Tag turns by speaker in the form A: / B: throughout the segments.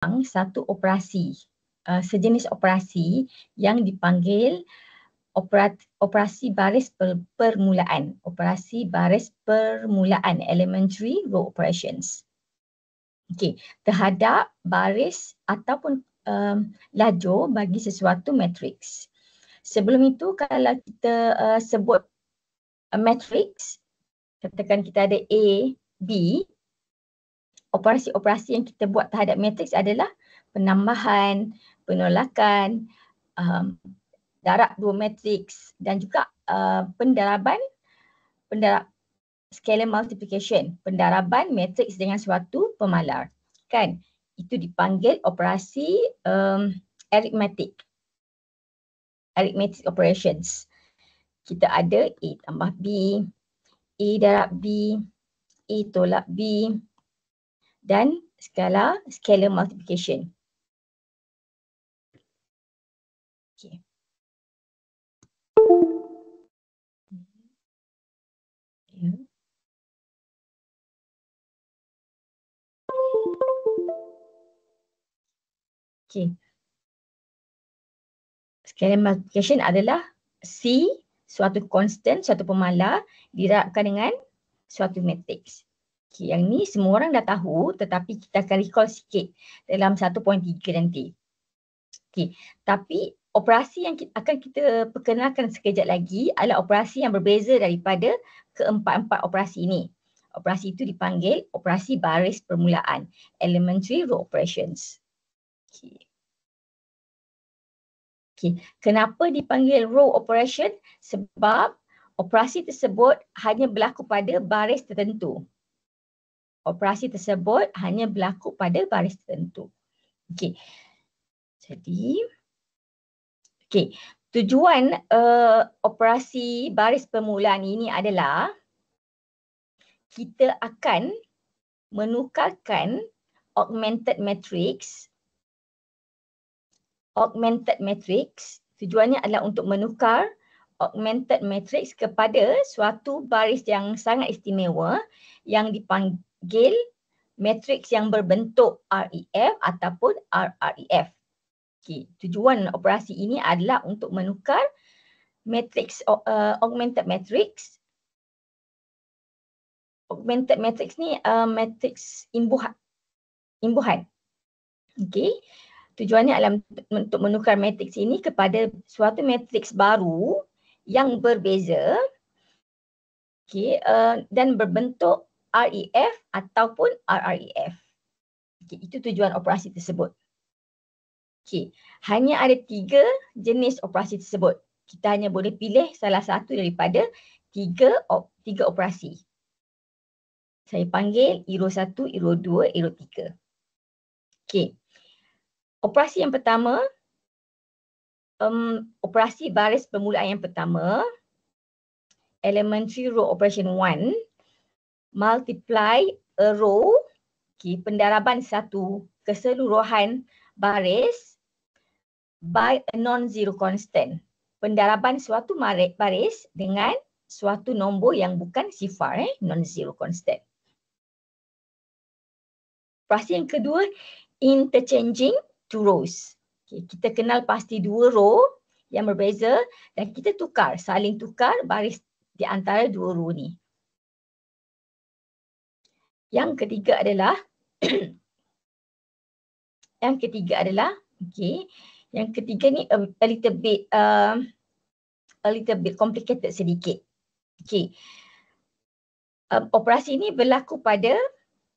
A: satu operasi, sejenis operasi yang dipanggil operasi baris permulaan. Operasi baris permulaan, elementary row operations. Okey, terhadap baris ataupun lajur bagi sesuatu matriks. Sebelum itu kalau kita sebut matriks, katakan kita ada A, B, operasi-operasi yang kita buat terhadap matriks adalah penambahan, penolakan, darab dua matriks dan juga pendaraban scalar multiplication, pendaraban matriks dengan suatu pemalar. Kan? Itu dipanggil operasi arithmetic. Arithmetic operations. Kita ada A tambah B, A darab B, A tolak B dan scalar multiplication. Okay. Okay. Scalar multiplication adalah C, suatu constant, suatu pemalar dirabkan dengan suatu matriks. Okay, yang ni semua orang dah tahu tetapi kita akan recall sikit dalam 1.3 nanti. Okay, tapi operasi yang akan kita perkenalkan sekejap lagi adalah operasi yang berbeza daripada keempat-empat operasi ini. Operasi itu dipanggil operasi baris permulaan, elementary row operations. Okay. Okay. Kenapa dipanggil row operation? Sebab operasi tersebut hanya berlaku pada baris tertentu. Operasi tersebut hanya berlaku pada baris tertentu. Okey. Jadi, okey, tujuan operasi baris permulaan ini adalah kita akan menukarkan augmented matrix. Augmented matrix tujuannya adalah untuk menukar augmented matrix kepada suatu baris yang sangat istimewa yang dipanggil matrix yang berbentuk REF ataupun RREF. Okay. Tujuan operasi ini adalah untuk menukar matrix augmented matrix. Augmented matrix ni matrix imbuhan. Okay. Tujuannya adalah untuk menukar matriks ini kepada suatu matriks baru yang berbeza, okay, dan berbentuk REF ataupun RREF. Okay, itu tujuan operasi tersebut. Okay, hanya ada 3 jenis operasi tersebut. Kita hanya boleh pilih salah satu daripada tiga operasi. Saya panggil Euro 1, Euro 2, Euro 3. Okay. Operasi yang pertama, operasi baris permulaan yang pertama, elementary row operation 1, multiply a row, okay, pendaraban satu keseluruhan baris by a non-zero constant. Pendaraban suatu baris dengan suatu nombor yang bukan sifar, non-zero constant. Operasi yang kedua, interchanging two rows. Okay, kita kenal pasti 2 row yang berbeza dan kita saling tukar baris di antara 2 row ni. Yang ketiga adalah okay, yang ketiga ni a little bit complicated sedikit. Okay. Operasi ini berlaku pada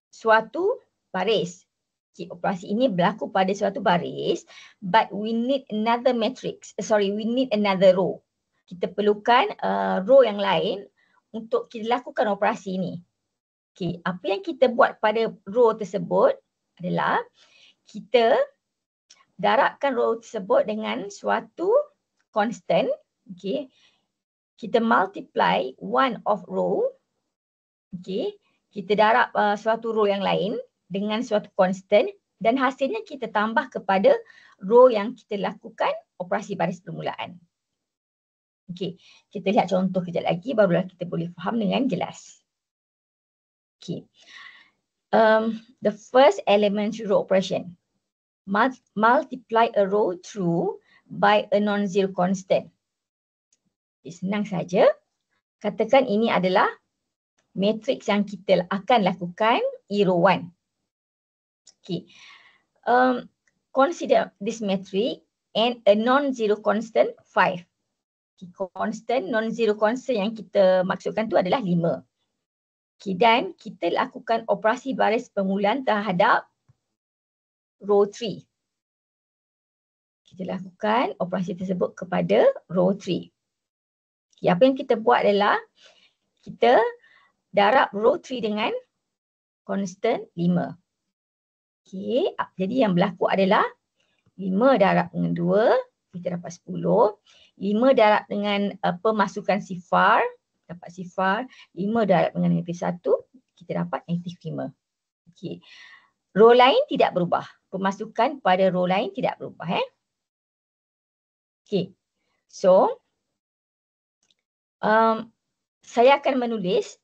A: suatu baris. Okay, operasi ini berlaku pada suatu baris, but we need another row. Kita perlukan row yang lain untuk kita lakukan operasi ini. Okay, apa yang kita buat pada row tersebut adalah kita darabkan row tersebut dengan suatu constant. Okay, kita multiply one of row. Okay, kita darab suatu row yang lain dengan suatu constant dan hasilnya kita tambah kepada row yang kita lakukan operasi baris permulaan. Okey, kita lihat contoh kejap lagi barulah kita boleh faham dengan jelas. Okey. The first elementary row operation. multiply a row through by a non-zero constant. Senang saja. Katakan ini adalah matrix yang kita akan lakukan E row 1. Okay. Consider this matrix and a non-zero constant 5. Constant, non-zero constant yang kita maksudkan tu adalah 5. Okay, dan kita lakukan operasi baris permulaan terhadap row 3. Kita lakukan operasi tersebut kepada row 3. Okay, apa yang kita buat adalah kita darab row 3 dengan constant 5. Okay, jadi yang berlaku adalah 5 darab dengan 2, kita dapat 10. 5 darab dengan pemasukan sifar, dapat sifar. 5 darab dengan negatif 1, kita dapat negatif 5. Okay. Row lain tidak berubah. Pemasukan pada row lain tidak berubah. Okay. So, saya akan menulis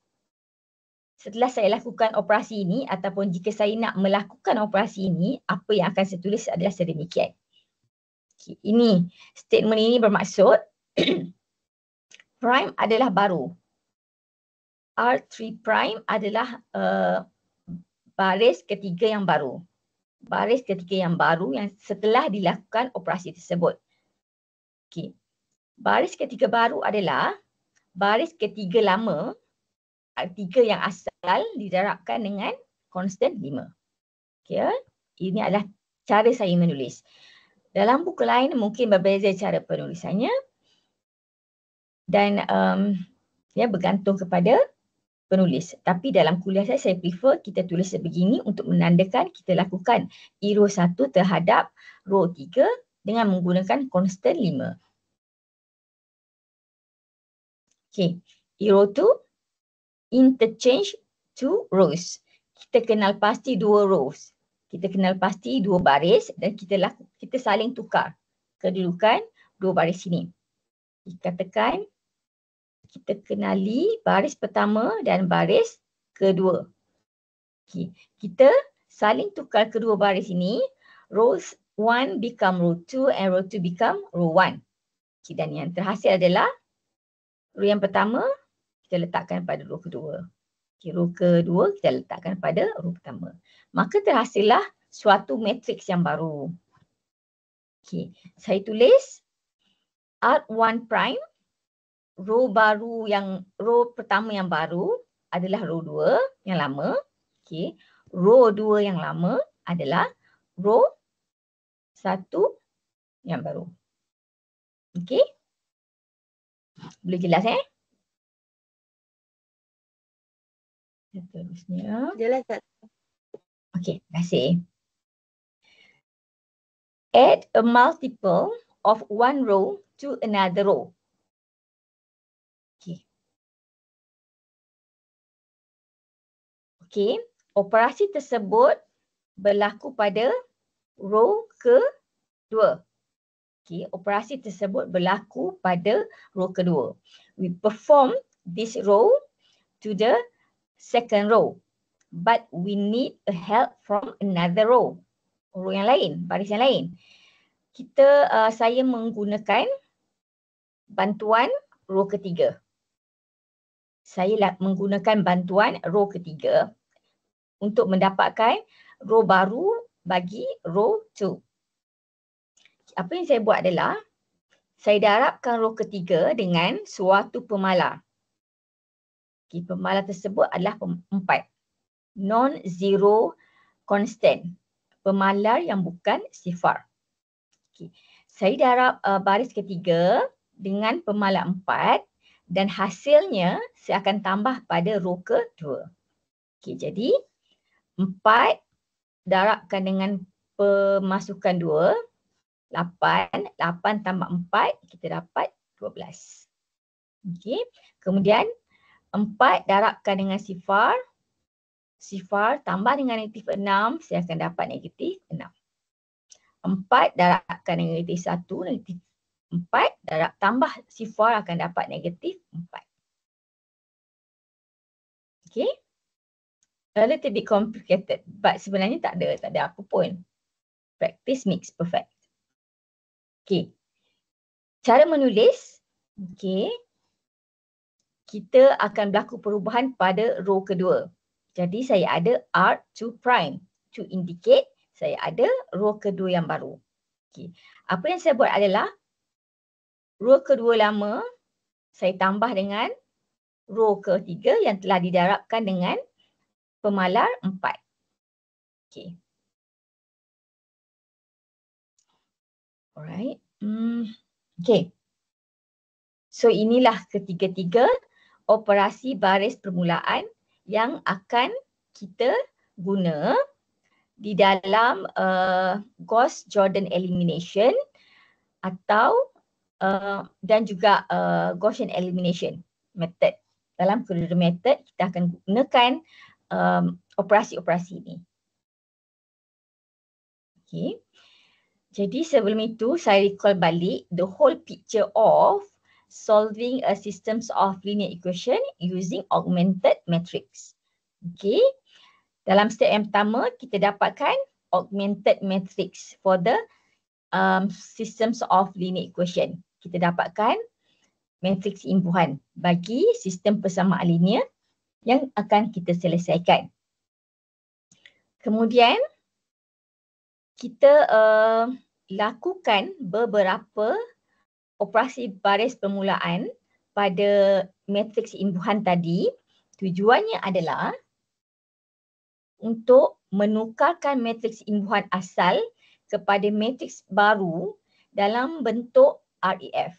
A: setelah saya lakukan operasi ini ataupun jika saya nak melakukan operasi ini, apa yang akan saya tulis adalah sedemikian. Okay. Ini, statement ini bermaksud prime adalah baru. R3 prime adalah baris ketiga yang baru. Baris ketiga yang baru yang setelah dilakukan operasi tersebut. Okay. Baris ketiga baru adalah baris ketiga lama, tiga yang asal didarabkan dengan constant 5. Okay. Ini adalah cara saya menulis. Dalam buku lain mungkin berbeza cara penulisannya dan bergantung kepada penulis. Tapi dalam kuliah saya prefer kita tulis sebegini untuk menandakan kita lakukan E row 1 terhadap row 3 dengan menggunakan constant 5. Okay, E row 2 interchange 2 rows. Kita kenal pasti 2 rows. Kita kenal pasti 2 baris dan kita saling tukar kedudukan 2 baris ini. Katakan kita kenali baris pertama dan baris kedua. Okay. Kita saling tukar kedua baris ini. Rows 1 become row 2 and row 2 become row 1. Okay. Dan yang terhasil adalah row yang pertama kita letakkan pada row kedua. Okay. Row kedua kita letakkan pada row pertama. Maka terhasillah suatu matriks yang baru. Okay. Saya tulis R1 prime. Row pertama yang baru adalah row 2 yang lama. Okay. Row 2 yang lama adalah row 1 yang baru. Okay. Boleh jelas Seterusnya.
B: Jelas tak?
A: Okay, terima kasih. Add a multiple of one row to another row. Okay, operasi tersebut berlaku pada row kedua. Okay, operasi tersebut berlaku pada row kedua. We perform this row to the second row, but we need a help from another row. Row yang lain, baris yang lain. Saya menggunakan bantuan row ketiga. Saya menggunakan bantuan row ketiga untuk mendapatkan row baru bagi row 2. Apa yang saya buat adalah saya darabkan row ketiga dengan suatu pemalar. Okay, pemalar tersebut adalah 4. Non-zero constant. Pemalar yang bukan sifar. Okay. Saya darab baris ketiga dengan pemalar 4 dan hasilnya saya akan tambah pada row kedua. Okay, jadi 4 darabkan dengan pemasukan 2, 8. 8 tambah 4, kita dapat 12. Okay. Kemudian 4 darabkan dengan sifar. Sifar tambah dengan negatif 6, saya akan dapat negatif 6. 4 darabkan dengan negatif 1, negatif 4 tambah sifar akan dapat negatif 4. Okay. A little bit complicated, but sebenarnya tak ada apa pun. Practice makes perfect. Okay. Cara menulis. Okay. Kita akan berlaku perubahan pada row kedua. Jadi saya ada R2 prime to indicate saya ada row kedua yang baru. Okay. Apa yang saya buat adalah row kedua lama saya tambah dengan row ketiga yang telah didarabkan dengan pemalar 4. Okay. Alright. Okay. So inilah ketiga-tiga operasi baris permulaan yang akan kita guna di dalam Gauss-Jordan elimination atau dan juga Gaussian elimination method. Dalam kedua method kita akan gunakan operasi-operasi ini. Okay. Jadi sebelum itu saya recall balik the whole picture of solving a systems of linear equation using augmented matrix. Okay. Dalam step yang pertama kita dapatkan augmented matrix for the systems of linear equation. Kita dapatkan matriks imbuhan bagi sistem persamaan linear yang akan kita selesaikan. Kemudian kita lakukan beberapa operasi baris permulaan pada matriks imbuhan tadi. Tujuannya adalah untuk menukarkan matriks imbuhan asal kepada matriks baru dalam bentuk REF.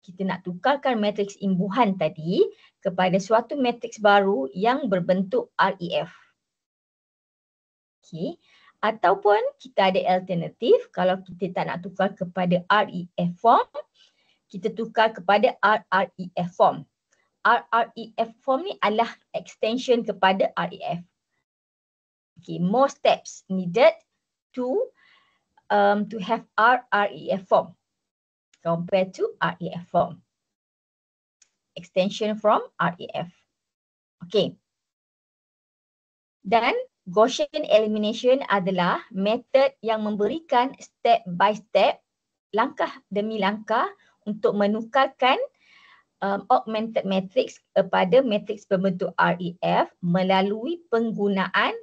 A: Kita nak tukarkan matriks imbuhan tadi kepada suatu matriks baru yang berbentuk REF. Okay. Ataupun kita ada alternatif kalau kita tak nak tukar kepada REF form, kita tukar kepada RREF form. RREF form ni adalah extension kepada REF. Okay, more steps needed to have RREF form compared to REF form. Extension from REF. Okay. Dan Gaussian elimination adalah method yang memberikan step by step, langkah demi langkah untuk menukarkan augmented matrix kepada matrix berbentuk REF melalui penggunaan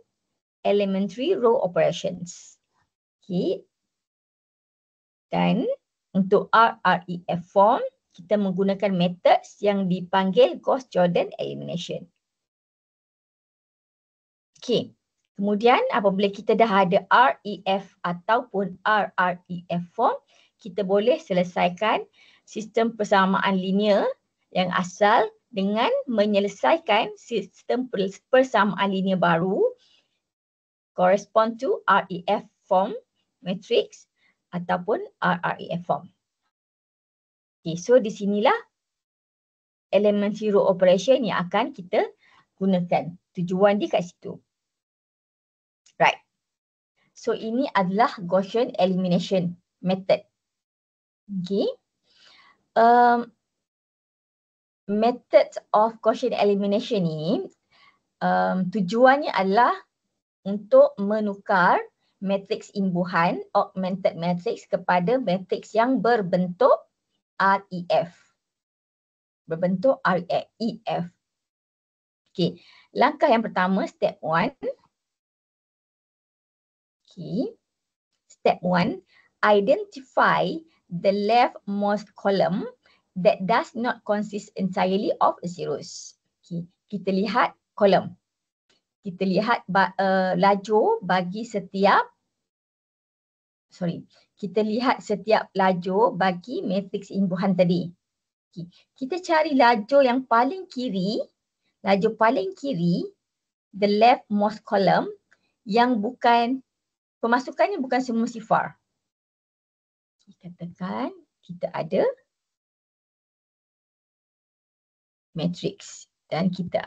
A: elementary row operations. Okay. Dan untuk RREF form, kita menggunakan methods yang dipanggil Gauss-Jordan elimination. Okay. Kemudian apabila kita dah ada REF ataupun RREF form, kita boleh selesaikan sistem persamaan linear yang asal dengan menyelesaikan sistem persamaan linear baru correspond to REF form matrix ataupun RREF form. Okay, so di sinilah elementary row operation yang akan kita gunakan. Tujuan dia kat situ. Right. So ini adalah Gaussian elimination method. Okay. Method of Gaussian elimination ni tujuannya adalah untuk menukar matriks imbuhan augmented matrix kepada matriks yang berbentuk REF. Berbentuk REF. Okay. Langkah yang pertama, step 1. Okay. Step 1, identify the leftmost column that does not consist entirely of zeros. Okay. Kita lihat kolom. Kita lihat lajur bagi setiap, kita lihat setiap lajur bagi matriks imbuhan tadi. Okay. Kita cari lajur yang paling kiri, the leftmost column yang bukan, pemasukannya bukan semua sifar. Katakan kita ada matriks dan kita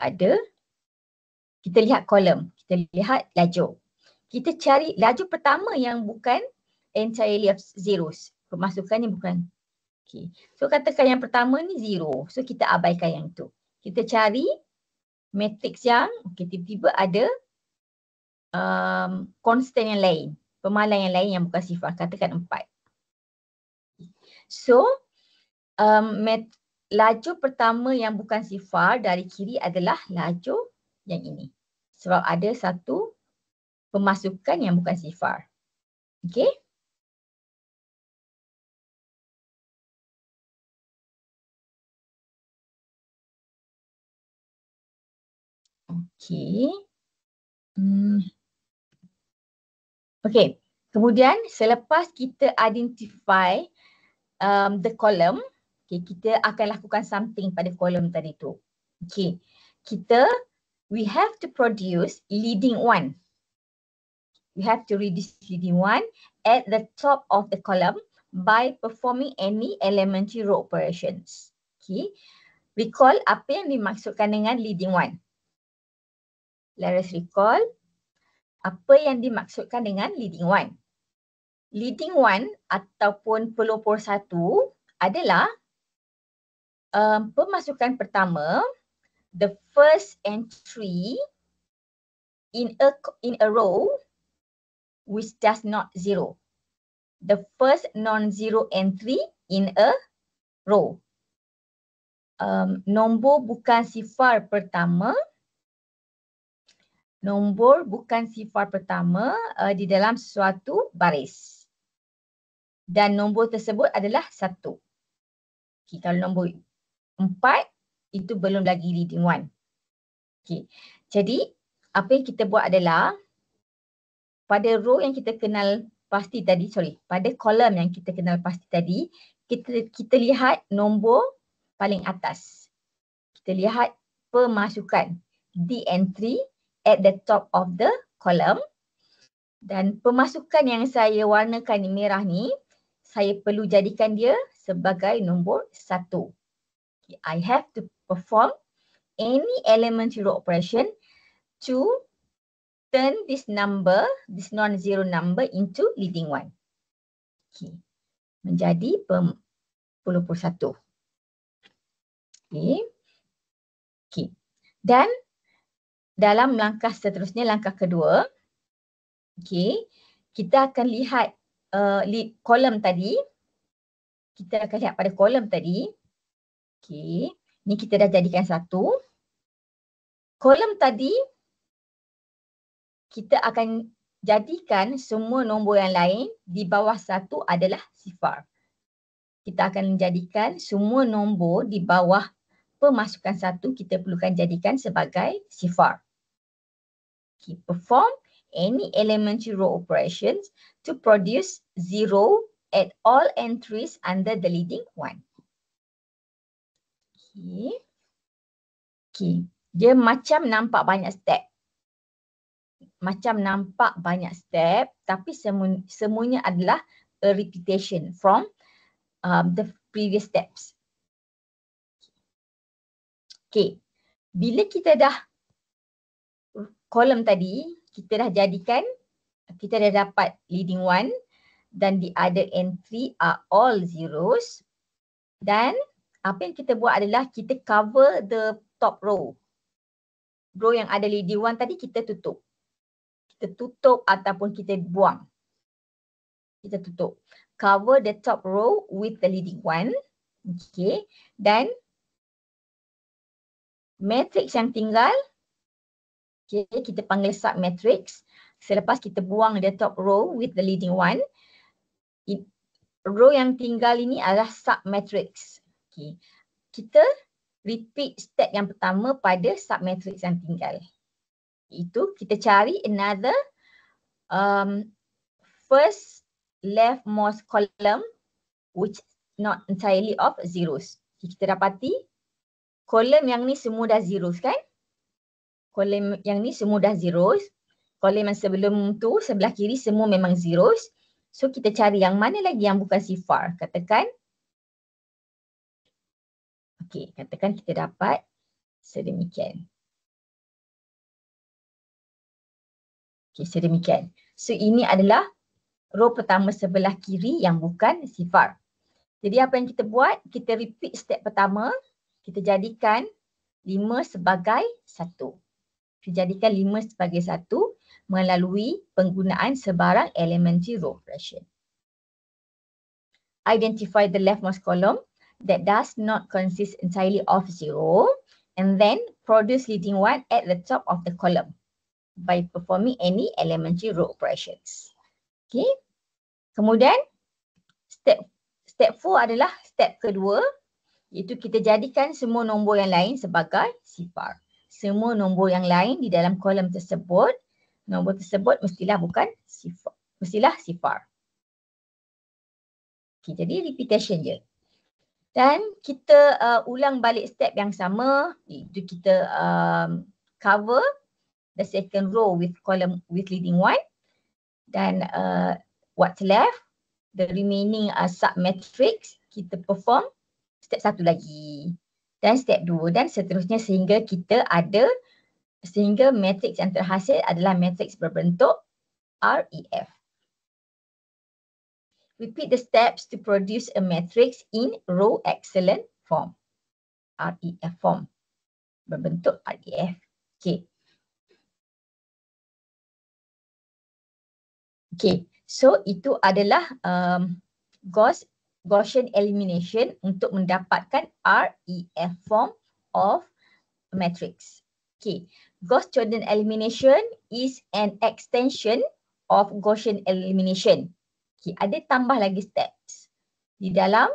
A: lihat kolom, kita lihat lajur. Kita cari lajur pertama yang bukan entirely of zeros. Pemasukannya bukan. Okay. So katakan yang pertama ni zero. So kita abaikan yang tu. Kita cari matriks yang tiba-tiba ada constant yang lain. pemalan yang lain yang bukan sifar. Katakan 4. So, lajur pertama yang bukan sifar dari kiri adalah lajur yang ini. Sebab ada satu pemasukan yang bukan sifar. Okay. Okay. Okay. Kemudian selepas kita identify the column, okay, kita akan lakukan something pada kolom tadi tu. Okay. We have to produce leading one. We have to reduce leading one at the top of the column by performing any elementary row operations. Okay. Recall apa yang dimaksudkan dengan leading one. Let us recall apa yang dimaksudkan dengan leading one. Leading one ataupun pelopor satu adalah pemasukan pertama, the first entry in a row which does not zero. The first non-zero entry in a row. Nombor bukan sifar pertama. Nombor bukan sifar pertama di dalam suatu baris. Dan nombor tersebut adalah 1. Okay, kalau nombor 4, itu belum lagi leading one. Okay. Jadi, apa yang kita buat adalah pada row yang kita kenal pasti tadi, pada kolom yang kita kenal pasti tadi, kita lihat nombor paling atas. Kita lihat pemasukan, the entry at the top of the column. Dan pemasukan yang saya warnakan ni merah ni, saya perlu jadikan dia sebagai nombor 1. Okay, I have to perform any elementary row operation to turn this number, this non-zero number into leading one. Okay. Menjadi pelopor 1. Okay. Okay. Dan dalam langkah seterusnya, langkah kedua, okay, kita akan lihat kolom tadi. Kita akan lihat pada kolom tadi. Okay. Ni kita dah jadikan 1. Kolom tadi, kita akan jadikan semua nombor yang lain di bawah 1 adalah sifar. Kita akan menjadikan semua nombor di bawah pemasukan 1 kita perlukan jadikan sebagai sifar. Okay, perform any elementary row operations to produce 0 at all entries under the leading one. Okay. Okay. Dia macam nampak banyak step. Tapi semuanya adalah a repetition from the previous steps. Okay. Bila kita dah kolom tadi, kita dah jadikan, kita dah dapat leading one dan the other entry are all zeros. Dan apa yang kita buat adalah kita cover the top row. Row yang ada leading one tadi kita tutup. Kita tutup ataupun kita buang. Kita tutup. Cover the top row with the leading one. Okay. Dan matrix yang tinggal, okay, kita panggil sub matrix. Selepas kita buang the top row with the leading one, row yang tinggal ini adalah sub matrix. Okay. Kita repeat step yang pertama pada sub matrix yang tinggal. Itu kita cari another first leftmost column which not entirely of zeros. Kita dapati kolom yang ni semua dah zeros kan? Kolom yang ni semua dah zeros. Kolom yang sebelum tu sebelah kiri semua memang zeros. So kita cari yang mana lagi yang bukan sifar. Katakan kita dapat sedemikian. Sedemikian. So ini adalah row pertama sebelah kiri yang bukan sifar. Jadi apa yang kita buat? Kita repeat step pertama. Kita jadikan 5 sebagai 1. Kita jadikan 5 sebagai 1. melalui penggunaan sebarang elementary row operation. Identify the leftmost column that does not consist entirely of 0 and then produce leading one at the top of the column by performing any elementary row operations. Okay. Kemudian step 4 adalah step kedua, iaitu kita jadikan semua nombor yang lain sebagai sifar. Semua nombor yang lain di dalam kolom tersebut, nombor tersebut mestilah sifar. Okay, jadi repetition je. Dan kita ulang balik step yang sama, iaitu kita cover the second row with column with leading one, dan what's left, the remaining submatrix, kita perform step 1 lagi dan step 2 dan seterusnya sehingga matrix yang terhasil adalah matrix berbentuk REF. Repeat the steps to produce a matrix in row echelon form. REF form. Berbentuk REF. Okay. Okay. So itu adalah Gaussian elimination untuk mendapatkan REF form of a matrix. Okay. Gauss-Jordan elimination is an extension of Gaussian elimination. Okay, ada tambah lagi steps di dalam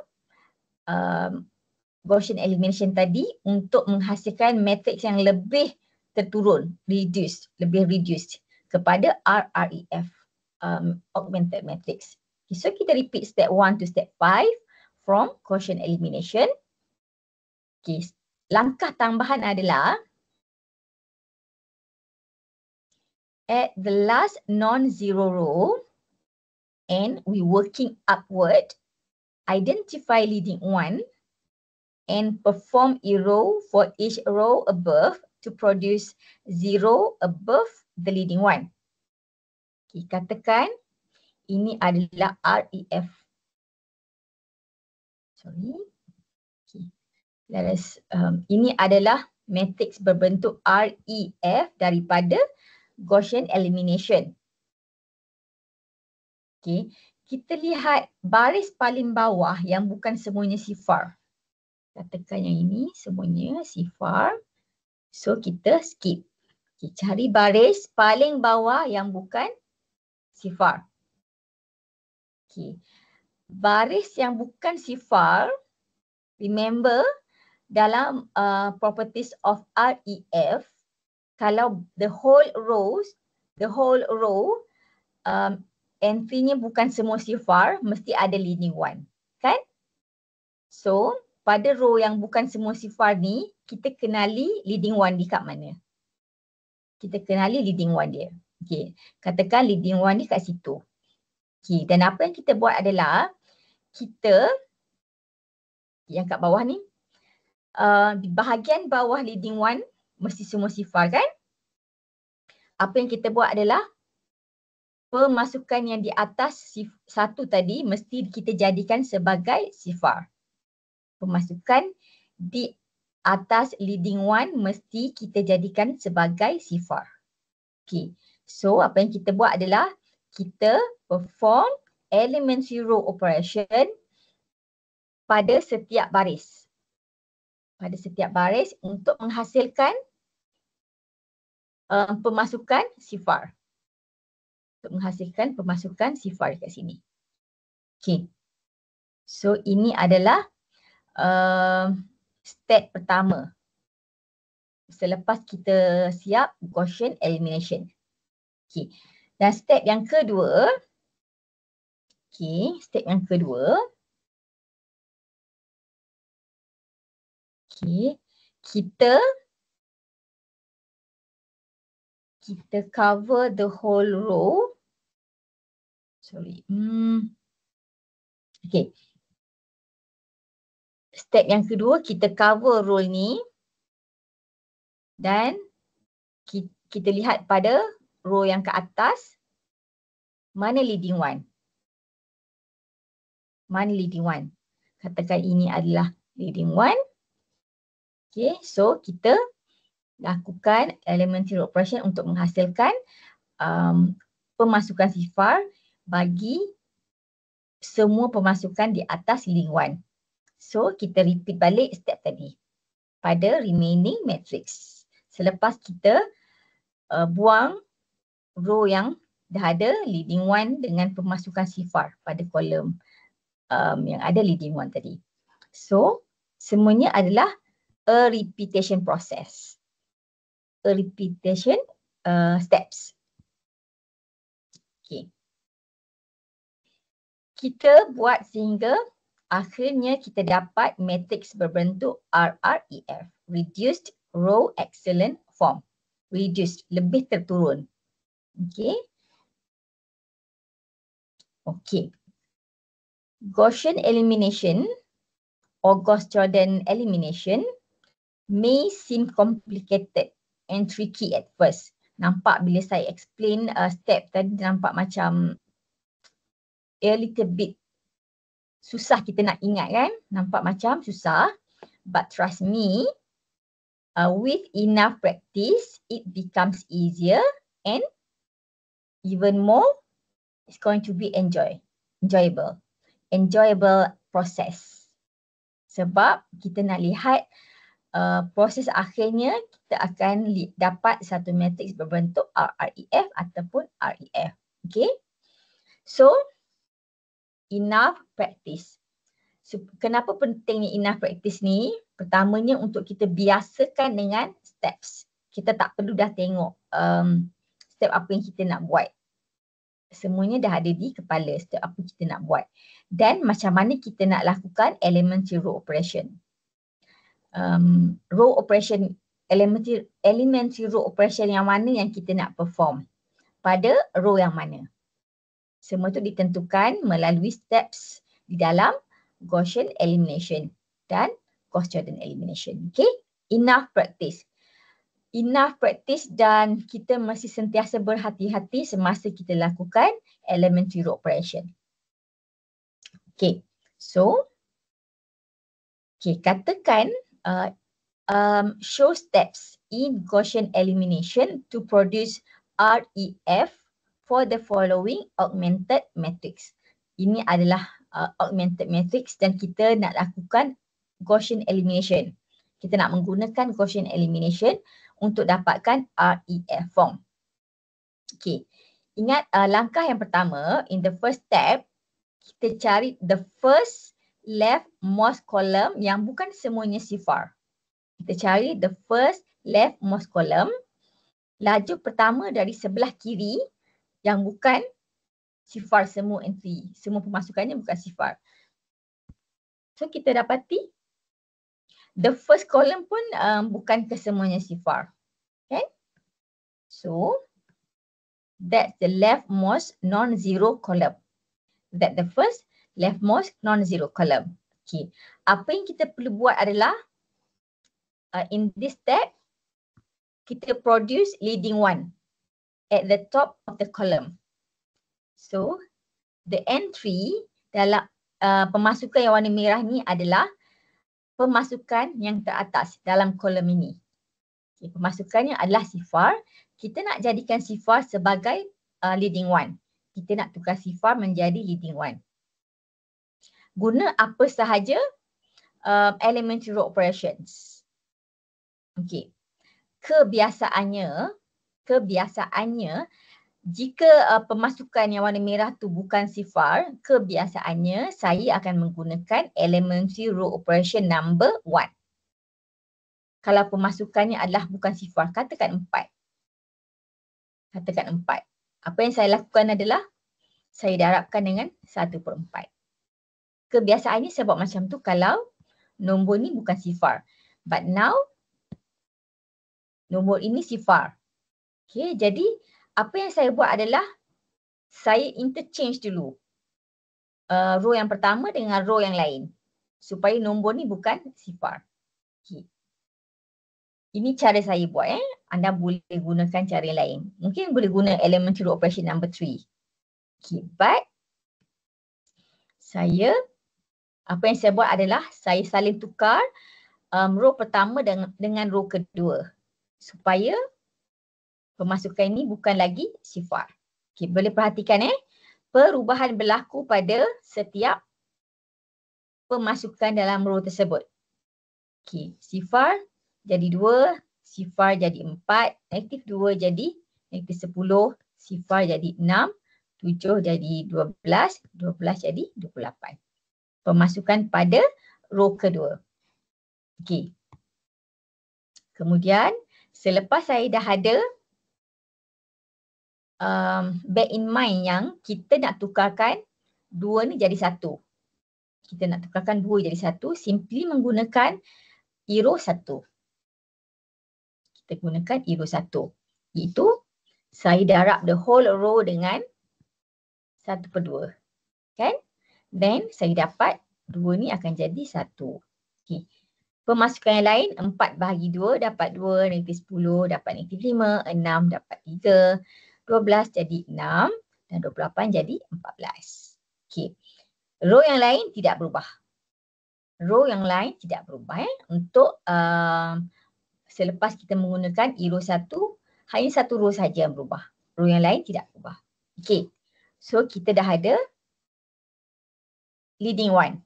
A: Gaussian elimination tadi untuk menghasilkan matrix yang lebih terturun, lebih reduced kepada RREF augmented matrix. Okay, so kita repeat step 1 to step 5 from Gaussian elimination. Okay, langkah tambahan adalah at the last non-zero row, and we working upward, identify leading one and perform a row for each row above to produce 0 above the leading one. Okay, katakan ini adalah REF. Okay. Ini adalah matrix berbentuk REF daripada Gaussian elimination. Okay. Kita lihat baris paling bawah yang bukan semuanya sifar. Katakan yang ini semuanya sifar. So kita skip. Okay, cari baris paling bawah yang bukan sifar. Okay. Baris yang bukan sifar, remember dalam properties of REF, kalau the whole row entry-nya bukan semua sifar, mesti ada leading one. Kan? So, pada row yang bukan semua sifar ni, kita kenali leading one di kat mana. Kita kenali leading one dia. Okay. Katakan leading one ni kat situ. Okay. Dan apa yang kita buat adalah, kita, yang kat bawah ni, di bahagian bawah leading one, mesti semua sifar kan? Apa yang kita buat adalah, pemasukan yang di atas satu tadi mesti kita jadikan sebagai sifar. Pemasukan di atas leading one mesti kita jadikan sebagai sifar. Okay. So apa yang kita buat adalah kita perform elementary row operation pada setiap baris. Pada setiap baris untuk menghasilkan pemasukan sifar. Untuk menghasilkan pemasukan sifar kat sini. Okay. So ini adalah step pertama. Selepas kita siap Gaussian elimination. Okay. Dan step yang kedua. Okay. Step yang kedua. Okay. Kita cover the whole row. Sorry. Okay. Step yang kedua, kita cover row ni. Dan kita lihat pada row yang ke atas. Mana leading one? Mana leading one? Katakan ini adalah leading one. Okay. So kita lakukan elementary operation untuk menghasilkan pemasukan sifar bagi semua pemasukan di atas leading one. So kita repeat balik step tadi pada remaining matrix. Selepas kita buang row yang dah ada leading one dengan pemasukan sifar pada kolom yang ada leading one tadi. So semuanya adalah a repetition process. A repetition steps. Okay. Kita buat sehingga akhirnya kita dapat matriks berbentuk RREF. Reduced Row Echelon Form. Reduced, lebih terturun. Okay. Okay. Gaussian elimination or Gauss-Jordan elimination may seem complicated and tricky at first. Nampak bila saya explain step tadi nampak macam a little bit susah kita nak ingat kan? Nampak macam susah. But trust me, with enough practice, it becomes easier and even more, it's going to be enjoyable process. Sebab kita nak lihat proses akhirnya kita akan dapat satu matriks berbentuk RREF ataupun REF. Okay. So, enough practice. So, kenapa pentingnya enough practice ni? Pertamanya untuk kita biasakan dengan steps. Kita tak perlu dah tengok step apa yang kita nak buat. Semuanya dah ada di kepala step apa kita nak buat. Dan macam mana kita nak lakukan elementary row operation. Row operation, elementary row operation yang mana yang kita nak perform. Pada row yang mana. Semua itu ditentukan melalui steps di dalam Gaussian elimination dan Gauss-Jordan elimination. Okay, enough practice. Enough practice dan kita mesti sentiasa berhati-hati semasa kita lakukan elementary row operation. Okay, so katakan show steps in Gaussian elimination to produce REF for the following augmented matrix. Ini adalah augmented matrix dan kita nak lakukan Gaussian elimination. Kita nak menggunakan Gaussian elimination untuk dapatkan REF form. Okay. Ingat langkah yang pertama, in the first step, kita cari the first leftmost column yang bukan semuanya sifar. Kita cari the first leftmost column. Laju pertama dari sebelah kiri yang bukan sifar semua entry. Semua pemasukannya bukan sifar. So kita dapati the first column pun bukan kesemuanya sifar. Okay. So that's the leftmost non-zero column. That's the first leftmost non-zero column. Okay. Apa yang kita perlu buat adalah in this step kita produce leading one at the top of the column. So, the entry dalam pemasukan yang warna merah ni adalah pemasukan yang teratas dalam kolom ini. Okay, pemasukannya adalah sifar. Kita nak jadikan sifar sebagai leading one. Kita nak tukar sifar menjadi leading one. Guna apa sahaja elementary row operations. Okay. Kebiasaannya jika pemasukan yang warna merah tu bukan sifar, kebiasaannya saya akan menggunakan elementary row operation number 1. Kalau pemasukannya adalah bukan sifar, katakan 4. Apa yang saya lakukan adalah saya darabkan dengan 1/4. Kebiasaannya saya buat macam tu kalau nombor ni bukan sifar. But now nombor ini sifar. Okay, jadi apa yang saya buat adalah saya interchange dulu row yang pertama dengan row yang lain supaya nombor ni bukan sifar. Okay. Ini cara saya buat. Anda boleh gunakan cara lain. Mungkin boleh guna elementary row operation number 3. Okay, but apa yang saya buat adalah saya saling tukar row pertama dengan row kedua supaya Pemasukan ini bukan lagi sifar. Okay, boleh perhatikan perubahan berlaku pada setiap pemasukan dalam row tersebut. Okay, sifar jadi 2, sifar jadi 4, negatif 2 jadi negatif 10, sifar jadi 6, 7 jadi 12, 12 jadi 28. Pemasukan pada row kedua. Okay. Kemudian selepas saya dah ada bear in mind yang kita nak tukarkan 2 ni jadi 1. Kita nak tukarkan 2 jadi 1 simply menggunakan hero 1. Kita gunakan hero 1. Iaitu saya darab the whole row dengan 1/2. Kan? Then saya dapat 2 ni akan jadi 1. Okay. Pemasukan yang lain 4 bahagi 2 dapat 2, negatif 10 dapat negatif 5, 6 dapat 3, 12 jadi 6 dan 28 jadi 14. Okay. Row yang lain tidak berubah. Row yang lain tidak berubah. Untuk selepas kita menggunakan hero 1, hanya satu row saja yang berubah. Row yang lain tidak berubah. Okay. So kita dah ada leading one.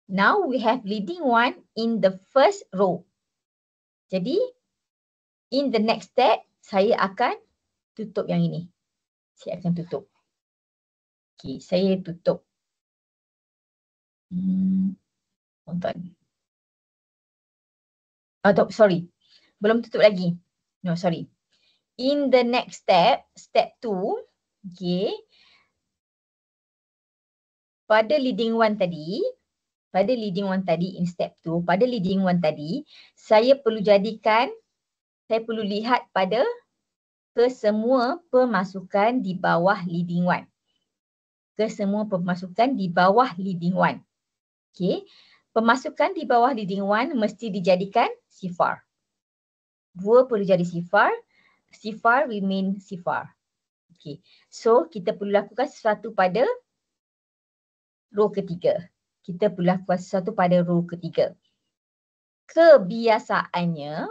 A: Now we have leading one in the first row. Jadi in the next step saya akan tutup yang ini. Saya akan tutup. Okay, saya tutup. Sorry. Belum tutup lagi. No, sorry. In the next step, step 2, okay. Pada leading one tadi in step 2, pada leading one tadi, saya perlu lihat pada kesemua pemasukan di bawah leading one. Kesemua pemasukan di bawah leading one. Okay. Pemasukan di bawah leading one mesti dijadikan sifar. 2 perlu jadi sifar. Sifar remain sifar. Okay. So kita perlu lakukan sesuatu pada row ketiga. Kita perlu lakukan sesuatu pada row ketiga. Kebiasaannya,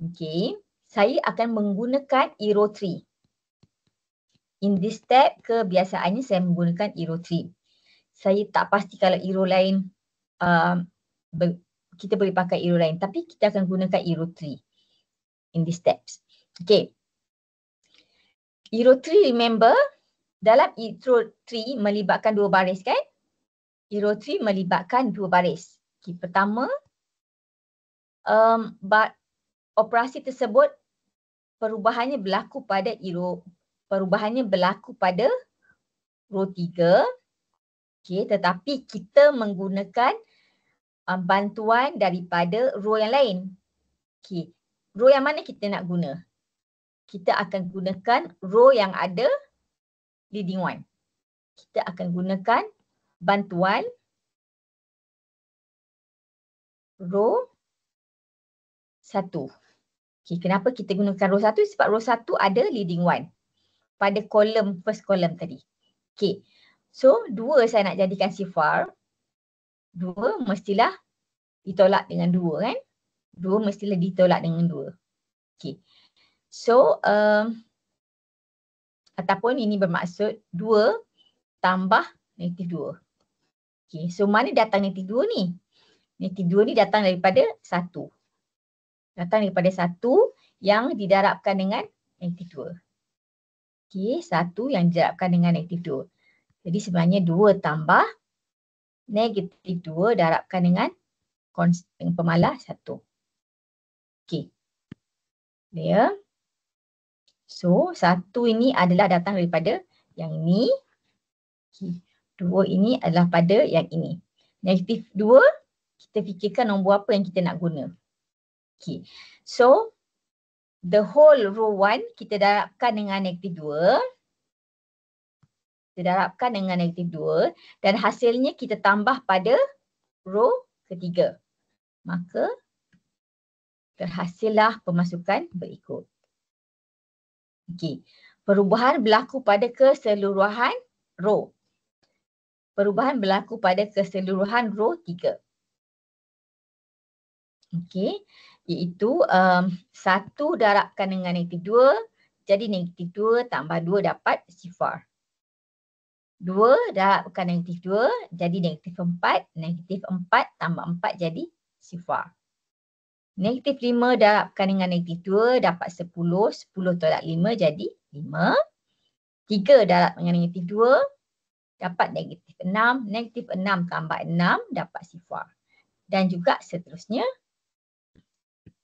A: okay, saya akan menggunakan hero 3. In this step, kebiasaannya saya menggunakan hero 3. Saya tak pasti kalau hero lain, kita boleh pakai hero lain. Tapi kita akan gunakan hero 3 in these steps. Okay. Hero 3, remember, dalam hero 3 melibatkan 2 baris kan? Hero 3 melibatkan 2 baris. Okay, pertama, operasi tersebut perubahannya berlaku pada row 3. Okay, tetapi kita menggunakan bantuan daripada row yang lain. Okay, row yang mana kita nak guna? Kita akan gunakan row yang ada leading one. Kita akan gunakan bantuan row 1. Okay, kenapa kita gunakan row 1? Sebab row 1 ada leading one pada kolom, first column tadi. Okay, so 2 saya nak jadikan sifar. 2 mestilah ditolak dengan 2 kan? 2 mestilah ditolak dengan 2. Okay, so ataupun ini bermaksud 2 tambah negatif 2. Okay, so mana datang negatif 2 ni? Negatif 2 ni datang daripada 1. Datang daripada 1 yang didarabkan dengan negatif 2. Okay, 1 yang didarabkan dengan negatif 2. Jadi sebenarnya 2 tambah negatif 2 darabkan dengan konstan pemalas 1. Okay. Ya. So, 1 ini adalah datang daripada yang ini. Okay. 2 ini adalah pada yang ini. Negatif 2, kita fikirkan nombor apa yang kita nak guna. Okay. So, the whole row 1 kita darabkan dengan negatif 2. Kita darabkan dengan negatif 2 dan hasilnya kita tambah pada row ketiga. Maka terhasillah pemasukan berikut. Okey. Perubahan berlaku pada keseluruhan row. Perubahan berlaku pada keseluruhan row 3. Okey, iaitu 1 darabkan dengan negatif 2, jadi negatif 2 tambah 2 dapat sifar. 2 darabkan negatif 2, jadi negatif 4. Negatif 4 tambah 4 jadi sifar. Negatif 5 darabkan dengan negatif 2 dapat 10. 10 tolak 5 jadi 5. 3 darab dengan negatif 2 dapat negatif 6. Negatif 6 tambah 6 dapat sifar. Dan juga seterusnya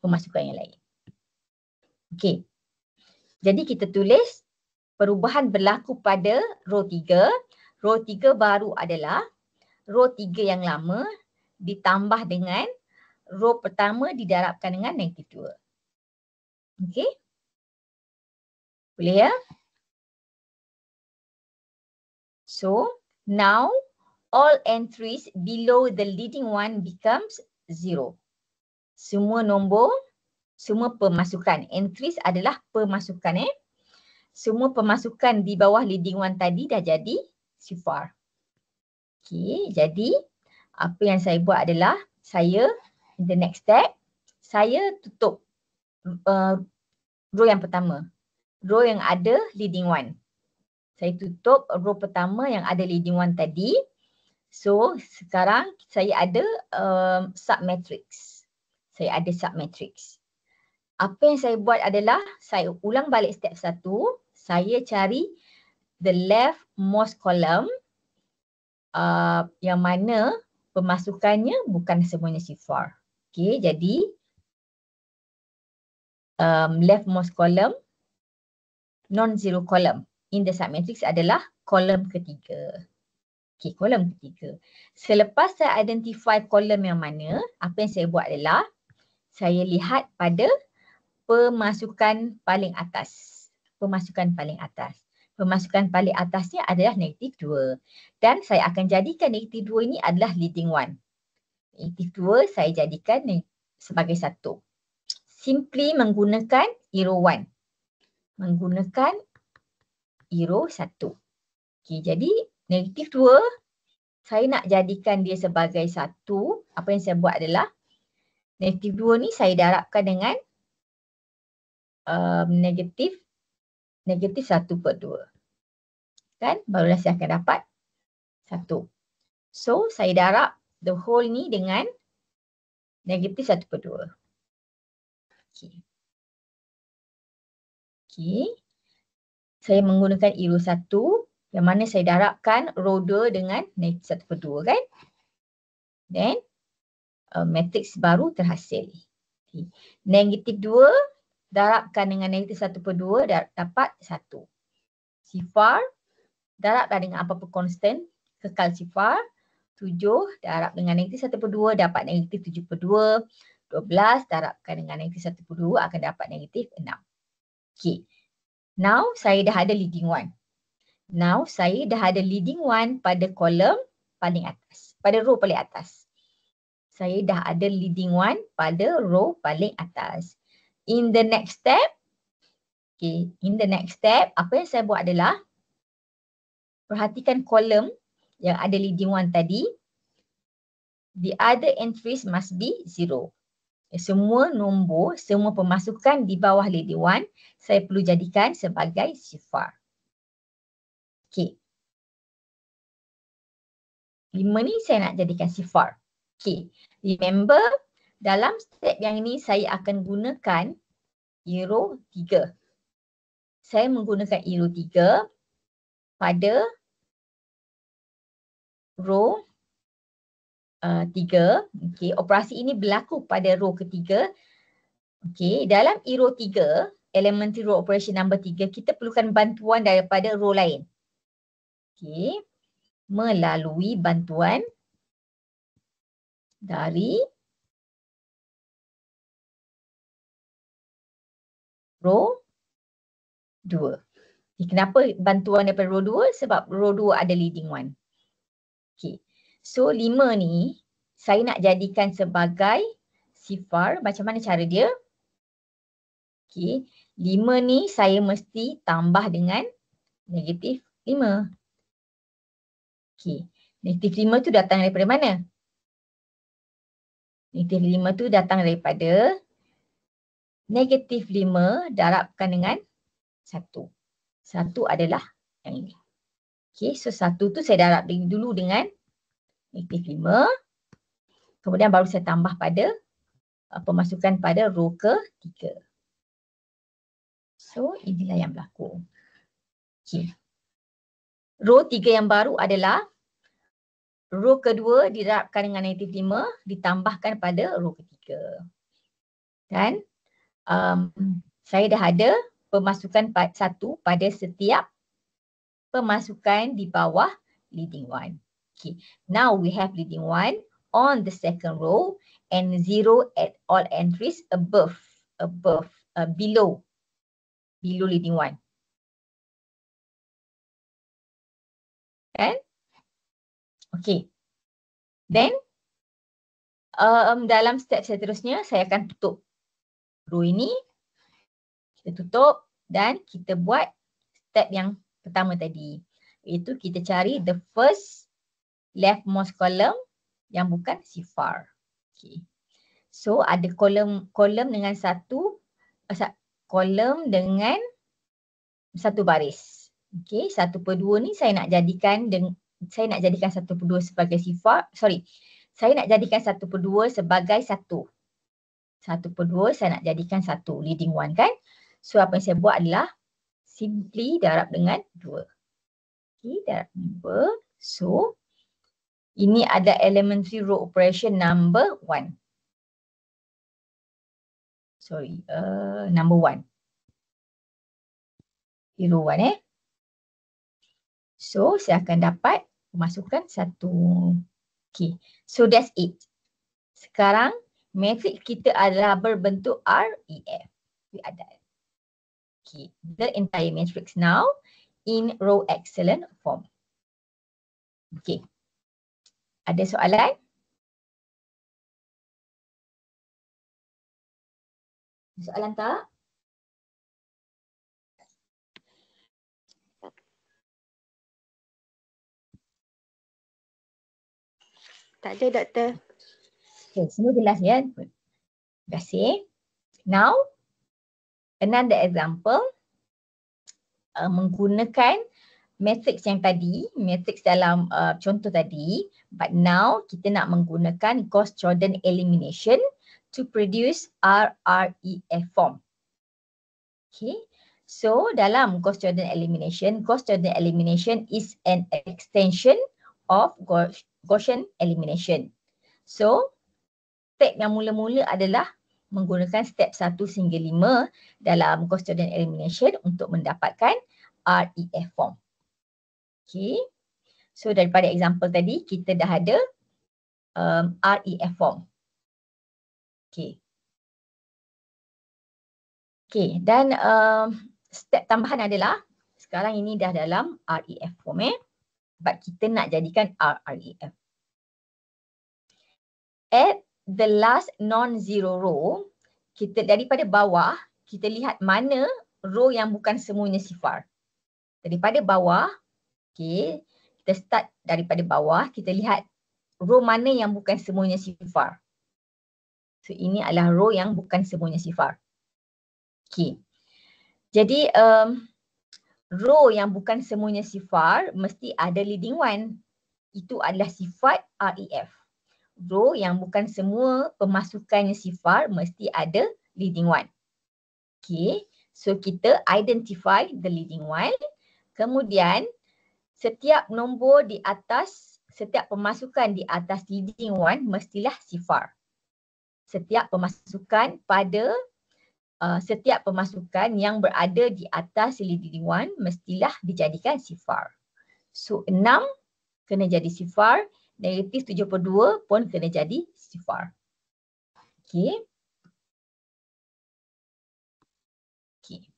A: pemasukan yang lain. Okey. Jadi kita tulis perubahan berlaku pada row 3. Row 3 baru adalah row 3 yang lama ditambah dengan row pertama didarabkan dengan negatif 2. Okey? Boleh ya? So, now all entries below the leading one becomes 0. Semua nombor, semua pemasukan. Entries adalah pemasukan. Semua pemasukan di bawah leading one tadi dah jadi sifar. Okey, jadi apa yang saya buat adalah saya, in the next step, saya tutup row yang pertama. Row yang ada leading one. Saya tutup row pertama yang ada leading one tadi. So, sekarang saya ada submatrix. Saya ada submatrix. Apa yang saya buat adalah saya ulang balik step 1. Saya cari the leftmost column yang mana pemasukannya bukan semuanya sifar. Okey, jadi leftmost column, non-zero column in the submatrix adalah kolom ketiga. Okey, kolom ketiga. Selepas saya identify kolom yang mana, apa yang saya buat adalah saya lihat pada pemasukan paling atas. Pemasukan paling atas. Pemasukan paling atasnya adalah negatif 2. Dan saya akan jadikan negatif 2 ini adalah leading one. Negatif 2 saya jadikan sebagai 1. Simply menggunakan arrow 1. Menggunakan arrow 1. Okey, jadi negatif 2 saya nak jadikan dia sebagai 1. Apa yang saya buat adalah negatif 2 ni saya darabkan dengan negatif 1/2. Kan? Barulah saya akan dapat 1. So, saya darab the whole ni dengan negatif 1/2. Okey. Okey. Saya menggunakan arrow 1 yang mana saya darabkan row 2 dengan negatif 1/2 kan? Then, matrix baru terhasil. Okay. Negatif 2 darabkan dengan negatif 1/2 dapat 1. Sifar, darablah dengan apa-apa constant, kekal sifar. 7 darab dengan negatif 1/2 dapat negatif 7/2. 12 darabkan dengan negatif 1/2 akan dapat negatif 6. Okay. Now, saya dah ada leading one. Now, saya dah ada leading one pada kolom paling atas. Pada row paling atas. Saya dah ada leading one pada row paling atas. In the next step, apa yang saya buat adalah perhatikan kolom yang ada leading one tadi. The other entries must be 0. Semua nombor, semua pemasukan di bawah leading one saya perlu jadikan sebagai sifar. Okey. 5 ni saya nak jadikan sifar. Okey. Remember, dalam step yang ini saya akan gunakan arrow 3. Saya menggunakan arrow 3 pada row 3. Okey, operasi ini berlaku pada row ketiga. Okey, dalam arrow 3, elementary row operation number 3, kita perlukan bantuan daripada row lain. Okey, melalui bantuan dari row 2. Kenapa bantuan daripada row 2? Sebab row 2 ada leading one. Okey. So 5 ni saya nak jadikan sebagai sifar. Macam mana cara dia? Okey. 5 ni saya mesti tambah dengan negatif 5. Okey. Negatif 5 tu datang daripada mana? Negatif 5 tu datang daripada negatif 5 darabkan dengan 1. 1 adalah yang ini. Okay, so 1 tu saya darab dulu dengan negatif 5. Kemudian baru saya tambah pada pemasukan pada row ke-3. So, inilah yang berlaku. Okay. Row 3 yang baru adalah row kedua didarabkan dengan negatif 5 ditambahkan pada row ketiga. Dan saya dah ada pemasukan 1 pada setiap pemasukan di bawah leading one. Okay. Now we have leading one on the second row and 0 at all entries below leading one. Kan? Okay. Then dalam step seterusnya saya akan tutup row ini. Kita tutup dan kita buat step yang pertama tadi. Iaitu kita cari the first leftmost column yang bukan sifar. Okay. So ada kolom dengan kolom dengan satu baris. Okay, 1/2 ni saya nak jadikan 1/2 sebagai sifar. Sorry, saya nak jadikan 1/2 sebagai 1. 1/2 saya nak jadikan 1 leading one kan. So apa yang saya buat adalah simply darab dengan 2. Okay, darab 2. So ini ada elementary row operation number 1. Sorry, number 1. Row 1 So, saya akan dapat pemasukan 1. Okay. So, that's it. Sekarang, matrix kita adalah berbentuk REF. We ada. Okay. The entire matrix now in row excellent form. Okay. Ada soalan? Soalan tak?
B: Tak ada, Doktor.
A: Okay, semua jelas ya? Terima kasih. Now, another example. Menggunakan matrix yang tadi, matrix dalam contoh tadi, but now kita nak menggunakan Gauss-Jordan elimination to produce RREF form. Okay, so dalam Gauss-Jordan elimination is an extension of Gaussian elimination. So, step yang mula-mula adalah menggunakan step 1 hingga 5 dalam Gauss-Jordan elimination untuk mendapatkan REF form. Okay. So daripada example tadi kita dah ada REF form. Okay. Okay, dan step tambahan adalah sekarang ini dah dalam REF form but kita nak jadikan RREF. At the last non-zero row, kita daripada bawah, kita lihat mana row yang bukan semuanya sifar. Daripada bawah, okay, kita start daripada bawah, kita lihat row mana yang bukan semuanya sifar. So ini adalah row yang bukan semuanya sifar. Okay. Jadi row yang bukan semuanya sifar mesti ada leading one. Itu adalah sifat REF. Row yang bukan semua pemasukannya sifar mesti ada leading one. Okay. So kita identify the leading one. Kemudian setiap nombor di atas, setiap pemasukan di atas leading one mestilah sifar. Setiap pemasukan pada setiap pemasukan yang berada di atas leading one mestilah dijadikan sifar. So 6 kena jadi sifar, negatif 72 pun kena jadi sifar. Okay. Okay.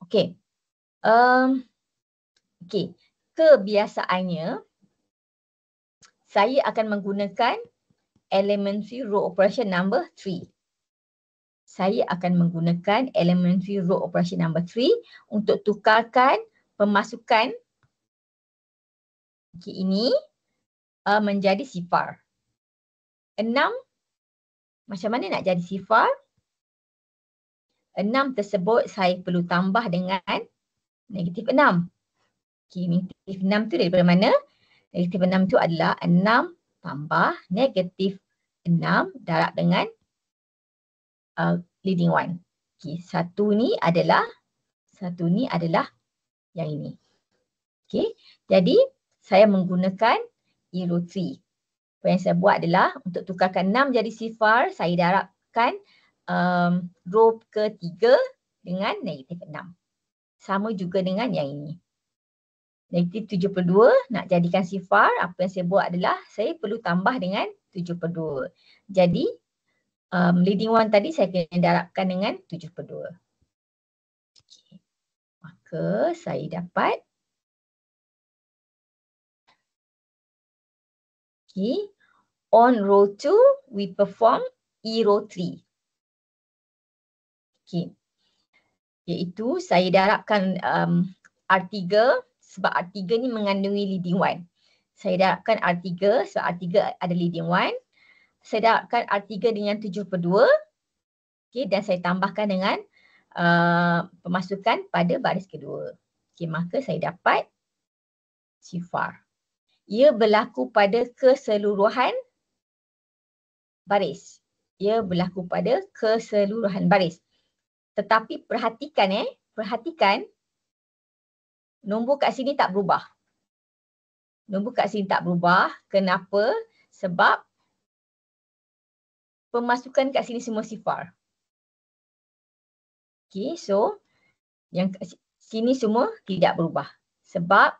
A: Okay. Okay. Kebiasaannya saya akan menggunakan elementary row operation number 3. Saya akan menggunakan elementary row operation number 3 untuk tukarkan pemasukan ini menjadi sifar. 6, macam mana nak jadi sifar? 6 tersebut saya perlu tambah dengan negatif 6. Okay, negatif 6 tu daripada mana? Negatif 6 tu adalah 6 tambah negatif 6 darab dengan leading one. Okay, satu ni adalah yang ini. Okay, jadi saya menggunakan row 3. Apa yang saya buat adalah untuk tukarkan 6 jadi sifar, saya darabkan row ketiga dengan negatif 6. Sama juga dengan yang ini. Negatif 72 nak jadikan sifar, apa yang saya buat adalah saya perlu tambah dengan 72. Jadi leading one tadi saya kena darabkan dengan 72. Okay. Maka saya dapat on row 2 we perform row 3. Okay. Iaitu saya darabkan R3 sebab R3 ni mengandungi leading one. Saya darabkan R3 sebab R3 ada leading one. Saya darabkan R3 dengan 72. Okay, dan saya tambahkan dengan pemasukan pada baris kedua. Okay, maka saya dapat sifar. Ia berlaku pada keseluruhan baris. Tetapi perhatikan nombor kat sini tak berubah. Kenapa? Sebab pemasukan kat sini semua sifar. Okay, so yang kat sini semua tidak berubah. Sebab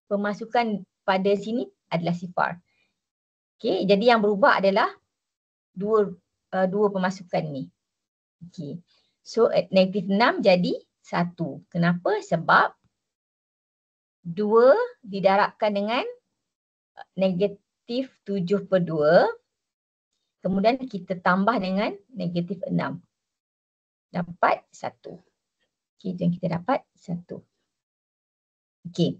A: pemasukan pada sini adalah sifar. Okay, jadi yang berubah adalah dua pemasukan ni. Okay, so negatif 6 jadi 1. Kenapa? Sebab 2 didarabkan dengan negatif 72. Kemudian kita tambah dengan negatif 6. Dapat 1. Okay, itu yang kita dapat 1. Okay.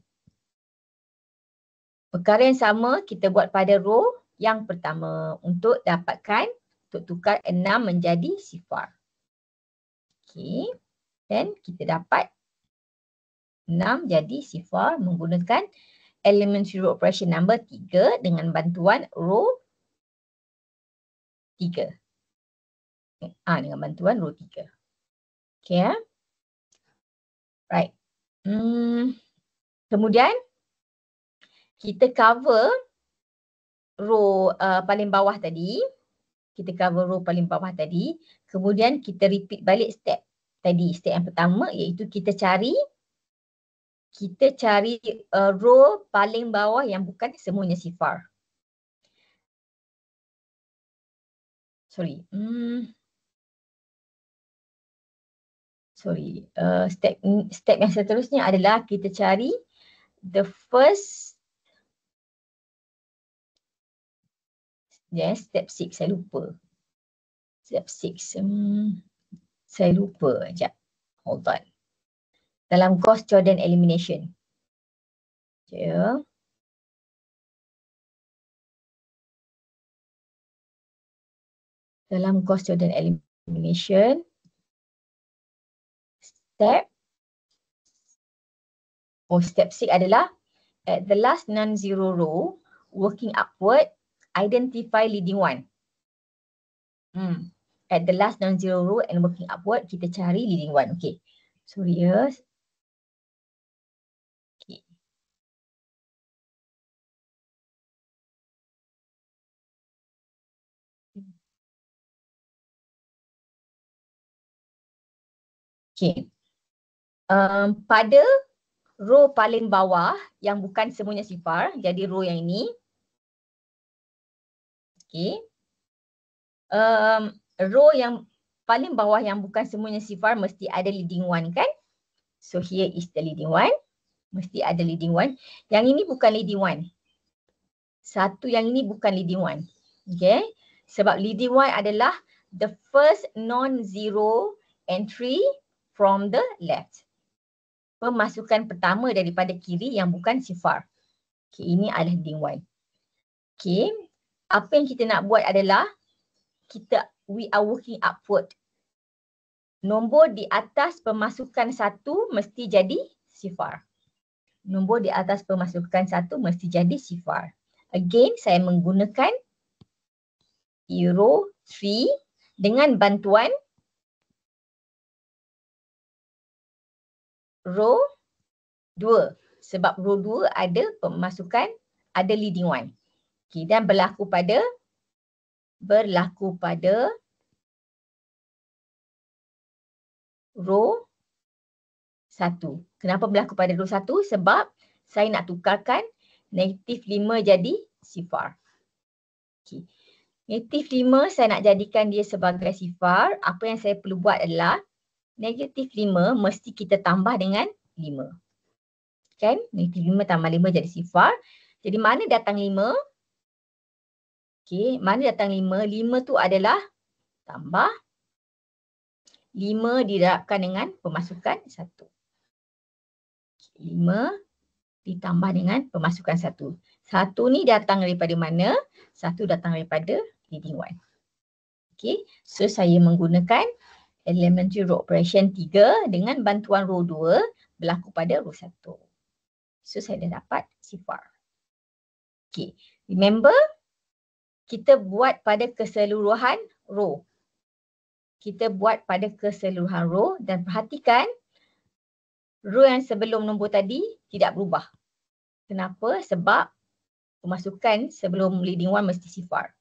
A: Perkara yang sama kita buat pada row yang pertama untuk tukar 6 menjadi sifar. Okay. Dan kita dapat 6 jadi sifar menggunakan elementary row operation number 3 dengan bantuan row 3. Dengan bantuan row 3. Okay. Right. Kemudian kita cover row paling bawah tadi. Kemudian kita repeat balik step tadi. Step yang pertama iaitu kita cari row paling bawah yang bukan semuanya sifar. Step yang seterusnya adalah kita cari the first step 6 saya lupa. Step 6 saya lupa. Sekejap. Hold on. Dalam Gauss-Jordan elimination. Dalam Gauss-Jordan elimination step 6 adalah at the last non-zero row working upward identify leading one. At the last non-zero row and working upward kita cari leading one. Okay. Sorry ya. Okay. Okay. Pada row paling bawah yang bukan semuanya sifar, jadi row yang ini. Okay. Row yang paling bawah yang bukan semuanya sifar mesti ada leading one kan? So here is the leading one. Mesti ada leading one. Yang ini bukan leading one. Yang ini bukan leading one. Okay. Sebab leading one adalah the first non-zero entry from the left. Pemasukan pertama daripada kiri yang bukan sifar. Okay, ini adalah leading one. Okay. Apa yang kita nak buat adalah we are working upward. Nombor di atas pemasukan 1 mesti jadi sifar. Nombor di atas pemasukan 1 mesti jadi sifar. Again, saya menggunakan row 3 dengan bantuan row 2. Sebab row 2 ada pemasukan, ada leading one. Okay, dan berlaku pada row 1. Kenapa berlaku pada row 1? Sebab saya nak tukarkan negatif 5 jadi sifar. Okay. Negatif 5 saya nak jadikan dia sebagai sifar. Apa yang saya perlu buat adalah negatif 5 mesti kita tambah dengan 5. Kan? Negatif 5 tambah 5 jadi sifar. Jadi mana datang 5? Okay, mana datang 5? 5 tu adalah tambah 5 didarabkan dengan pemasukan 1. 5 ditambah dengan pemasukan 1. 1 ni datang daripada mana? 1 datang daripada leading one. Okay, so saya menggunakan elementary row operation 3 dengan bantuan row 2 berlaku pada row 1. So saya dah dapat sifar. Okay, remember kita buat pada keseluruhan row. Kita buat pada keseluruhan row dan perhatikan row yang sebelum nombor tadi tidak berubah. Kenapa? Sebab pemasukan sebelum leading one mesti sifar.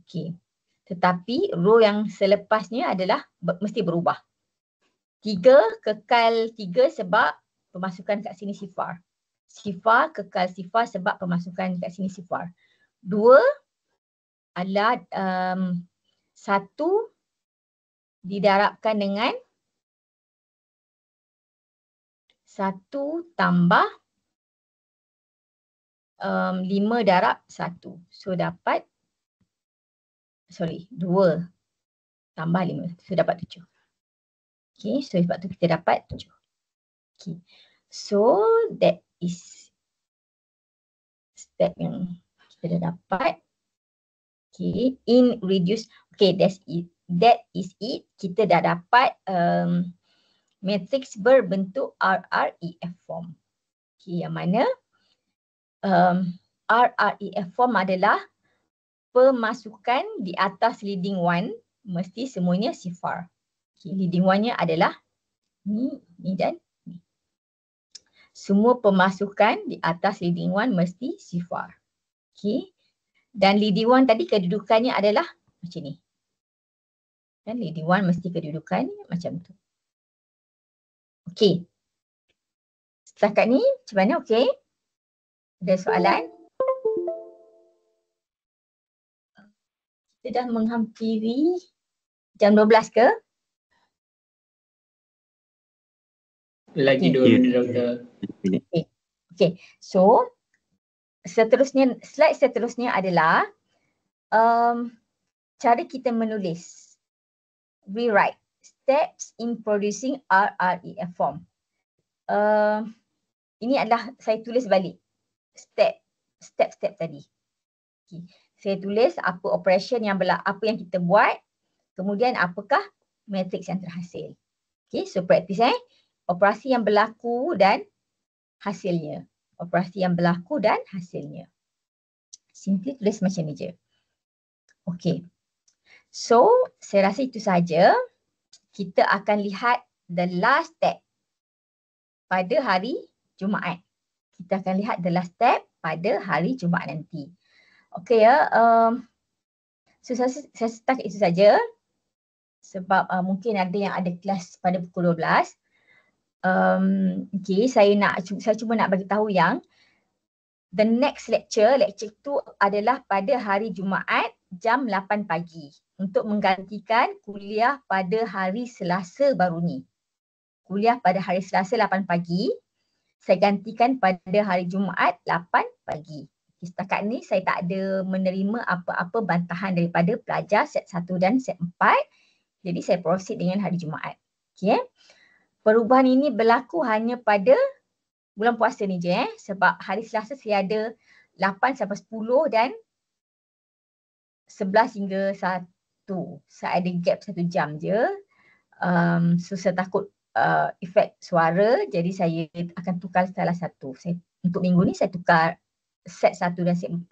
A: Okey. Tetapi row yang selepasnya adalah mesti berubah. 3 kekal 3 sebab pemasukan kat sini sifar. Sifar kekal sifar sebab pemasukan kat sini sifar. 2 adalah 1 didarabkan dengan 1 tambah 5 darab 1. So dapat 2 tambah 5. So dapat 7. Okay, so sebab tu kita dapat 7. Okay, so that is step yang kita dah dapat. Okay, in reduce. Okay, that is it. Kita dah dapat matrix berbentuk RREF form. Okay, yang mana RREF form adalah pemasukan di atas leading one mesti semuanya sifar. Okay, leading one-nya adalah ni dan ni. Semua pemasukan di atas leading one mesti sifar. Okay. Dan leading one tadi kedudukannya adalah macam ni. Dan leading one mesti kedudukannya macam tu. Okay. Setakat ni macam mana? Okay. Ada soalan? Kita dah menghampiri jam 12 ke?
C: Lagi 2 minit, Doktor.
A: Okay. So, slide seterusnya adalah cara kita menulis. Rewrite. Steps in producing RREF form. Ini adalah saya tulis balik. Step-step tadi. Okay. Saya tulis apa operation apa yang kita buat. Kemudian apakah matrix yang terhasil. Okay, so practice operasi yang berlaku dan hasilnya. Operasi yang berlaku dan hasilnya. Simply tulis macam ni je. Okay. So, saya rasa itu saja. Kita akan lihat the last step pada hari Jumaat. Kita akan lihat the last step pada hari Jumaat nanti. Okay ya. So, saya start itu saja. Sebab mungkin ada yang ada kelas pada pukul 12. Okay, saya cuma nak bagi tahu yang the next lecture tu adalah pada hari Jumaat jam 8 pagi untuk menggantikan kuliah pada hari Selasa baru ni. Kuliah pada hari Selasa 8 pagi, saya gantikan pada hari Jumaat 8 pagi. Setakat ni saya tak ada menerima apa-apa bantahan daripada pelajar set 1 dan set 4. Jadi saya proceed dengan hari Jumaat. Okay. Perubahan ini berlaku hanya pada bulan puasa ni je sebab hari Selasa saya ada 8 sampai 10 dan 11 hingga 1. Saya ada gap 1 jam je. So saya takut efek suara, jadi saya akan tukar salah satu. Untuk minggu ni saya tukar set 1 dan set 4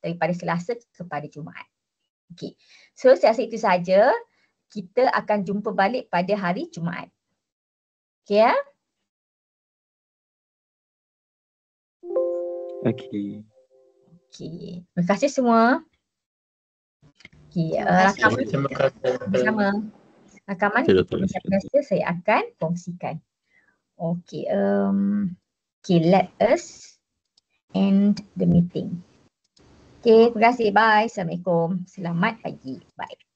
A: daripada Selasa kepada Jumaat. Okay. So saya rasa itu saja. Kita akan jumpa balik pada hari Jumaat. Okay ya?
D: Okay.
A: Okay. Terima kasih semua. Okay.
B: Terima kasih.
A: Rakaman
C: Terima kasih.
A: bersama. Rakaman
D: Okay, Dr.
A: macam biasa saya akan kongsikan. Okay. Okay, let us end the meeting. Okay, terima kasih. Bye. Assalamualaikum. Selamat pagi. Bye.